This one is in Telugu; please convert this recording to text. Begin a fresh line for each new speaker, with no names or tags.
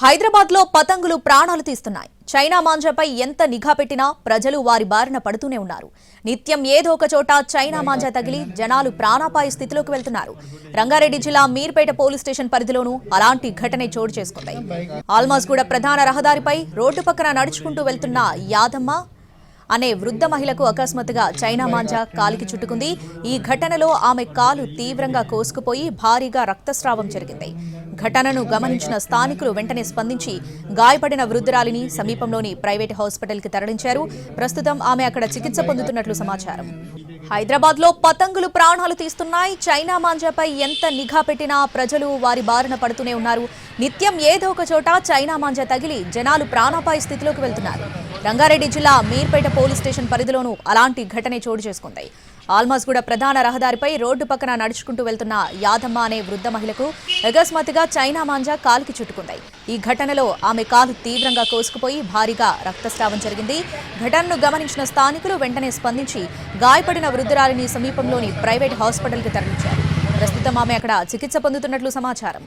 హైదరాబాద్ లో పతంగులు ప్రాణాలు తీస్తున్నాయి. చైనా మాంజాపై ఎంత నిఘా పెట్టినా ప్రజలు వారి బారిన పడుతూనే ఉన్నారు. నిత్యం ఏదో ఒక చోట చైనా మాంజా తగిలి జనాలు ప్రాణాపాయ స్థితిలోకి వెళ్తున్నారు. రంగారెడ్డి జిల్లా మీర్పేట పోలీస్ స్టేషన్ పరిధిలోనూ అలాంటి ఘటనే చోటు చేసుకుంది. ఆల్మాస్ కూడా ప్రధాన రహదారిపై రోడ్డు పక్కన నడుచుకుంటూ వెళ్తున్న యాదమ్మ అనే వృద్ధ మహిళకు అకస్మాత్తుగా చైనా మాంజా కాలికి చుట్టుకుంది. ఈ ఘటనలో ఆమె కాలు తీవ్రంగా కోసుకుపోయి భారీగా రక్తస్రావం జరిగింది. ఘటనను గమనించిన స్థానికులు వెంటనే స్పందించి గాయపడిన వృద్ధురాలిని సమీపంలోని ప్రైవేట్ హాస్పిటల్ కి తరలించారు. ప్రస్తుతం ఆమె అక్కడ చికిత్స పొందుతున్నట్లు సమాచారం. హైదరాబాద్ లో పతంగులు ప్రాణాలు తీస్తున్నాయి. చైనా మాంజాపై ఎంత నిఘా పెట్టినా ప్రజలు వారి బారిన పడుతూనే ఉన్నారు. నిత్యం ఏదో ఒక చోట చైనా మాంజా తగిలి జనాలు ప్రాణాపాయ స్థితిలోకి వెళ్తున్నారు. రంగారెడ్డి జిల్లా మీర్పేట పోలీస్ స్టేషన్ పరిధిలోనూ అలాంటి ఘటనే చోటు చేసుకుంది. ఆల్మాస్ కూడా ప్రధాన రహదారిపై రోడ్డు పక్కన నడుచుకుంటూ వెళ్తున్న యాదమ్మ అనే వృద్ధ మహిళకు అకస్మాత్తుగా చైనా మాంజా కాలికి చుట్టుకుంది. ఈ ఘటనలో ఆమె కాలు తీవ్రంగా కోసుకుపోయి భారీగా రక్తస్రావం జరిగింది. ఘటనను గమనించిన స్థానికులు వెంటనే స్పందించి గాయపడిన వృద్ధురాలిని సమీపంలోని ప్రైవేట్ హాస్పిటల్ కి తరలించారు. ప్రస్తుతం ఆమె అక్కడ చికిత్స పొందుతున్నట్లు సమాచారం.